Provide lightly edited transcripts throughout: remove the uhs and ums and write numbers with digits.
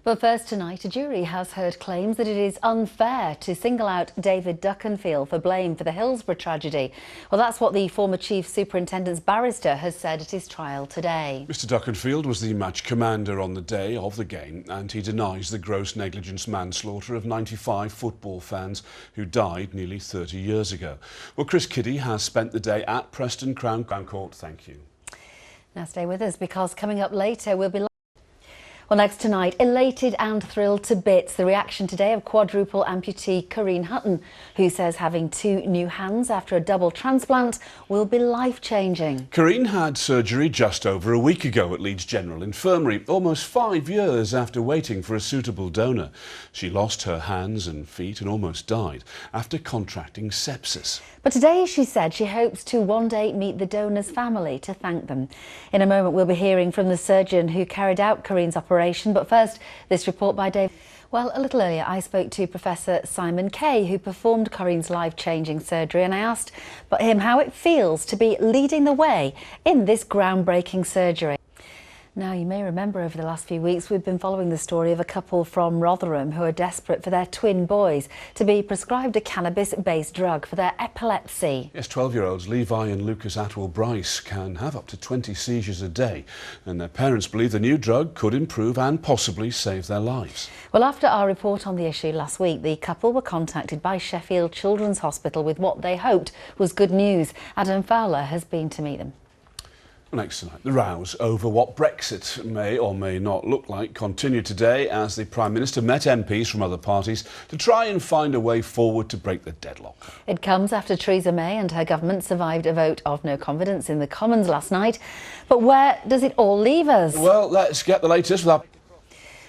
But first tonight, a jury has heard claims that it is unfair to single out David Duckenfield for blame for the Hillsborough tragedy. Well, that's what the former Chief Superintendent's barrister has said at his trial today. Mr Duckenfield was the match commander on the day of the game, and he denies the gross negligence manslaughter of 95 football fans who died nearly 30 years ago. Well, Chris Kiddie has spent the day at Preston Crown Court. Thank you. Now stay with us, because coming up later we'll be... Well, next tonight, elated and thrilled to bits, the reaction today of quadruple amputee Corinne Hutton, who says having 2 new hands after a double transplant will be life-changing. Corinne had surgery just over a week ago at Leeds General Infirmary, almost 5 years after waiting for a suitable donor. She lost her hands and feet and almost died after contracting sepsis. But today she said she hopes to one day meet the donor's family to thank them. In a moment we'll be hearing from the surgeon who carried out Corinne's operation, but first this report by Dave. Well, a little earlier I spoke to Professor Simon Kay, who performed Corinne's life-changing surgery, and I asked him how it feels to be leading the way in this groundbreaking surgery. Now, you may remember over the last few weeks we've been following the story of a couple from Rotherham who are desperate for their twin boys to be prescribed a cannabis-based drug for their epilepsy. Yes, 12-year-olds Levi and Lucas Atwell-Bryce can have up to 20 seizures a day, and their parents believe the new drug could improve and possibly save their lives. Well, after our report on the issue last week, the couple were contacted by Sheffield Children's Hospital with what they hoped was good news. Adam Fowler has been to meet them. Next tonight, the rows over what Brexit may or may not look like continued today as the Prime Minister met MPs from other parties to try and find a way forward to break the deadlock. It comes after Theresa May and her government survived a vote of no confidence in the Commons last night. But where does it all leave us? Well, let's get the latest with our...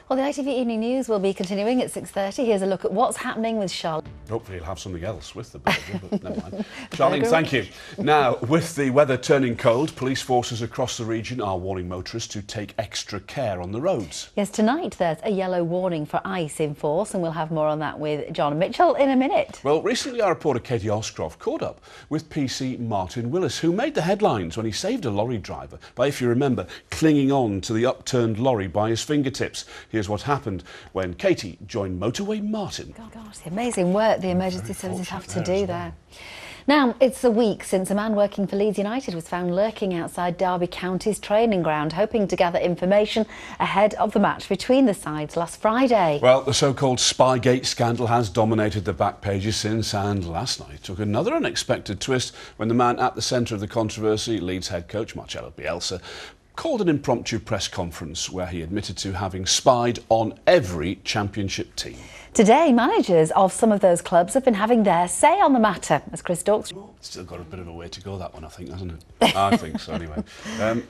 Well, the ITV Evening News will be continuing at 6:30. Here's a look at what's happening with Charlotte. Hopefully you'll have something else with the burger, but never mind. Charlene, thank you. Now, with the weather turning cold, police forces across the region are warning motorists to take extra care on the roads. Yes, tonight there's a yellow warning for ice in force, and we'll have more on that with John Mitchell in a minute. Well, recently our reporter Katie Oscroft caught up with PC Martin Willis, who made the headlines when he saved a lorry driver by, if you remember, clinging on to the upturned lorry by his fingertips. Here's what happened when Katie joined Motorway Martin. Gosh, the amazing work the emergency services have to do there. Now, it's a week since a man working for Leeds United was found lurking outside Derby County's training ground, hoping to gather information ahead of the match between the sides last Friday. Well, the so-called Spygate scandal has dominated the back pages since, and last night took another unexpected twist when the man at the centre of the controversy, Leeds head coach Marcelo Bielsa, called an impromptu press conference where he admitted to having spied on every championship team. Today, managers of some of those clubs have been having their say on the matter, as Chris Dawkes... Still got a bit of a way to go, that one, I think, hasn't it? I think so, anyway.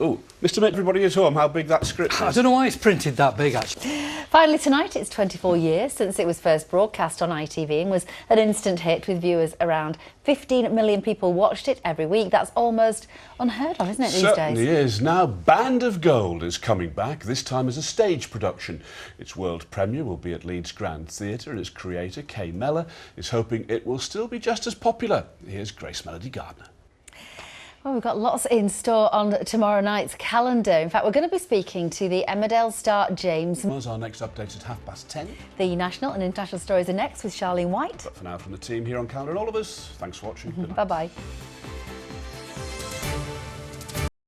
Oh, Mr. Mitt, everybody at home, how big that script is? I don't know why it's printed that big, actually. Finally, tonight, it's 24 years since it was first broadcast on ITV and was an instant hit with viewers. Around 15 million people watched it every week. That's almost unheard of, isn't it, these days? Certainly is. Now, Band of Gold is coming back, this time as a stage production. Its world premiere will be at Leeds Grand Theatre, and its creator, Kay Mellor, is hoping it will still be just as popular. Here's Grace Melody Gardner. Well, we've got lots in store on tomorrow night's calendar. In fact, we're going to be speaking to the Emmerdale star James. Our next update at 10:30. The national and international stories are next with Charlene White. But for now, from the team here on Calendar and all of us, thanks for watching. Bye-bye.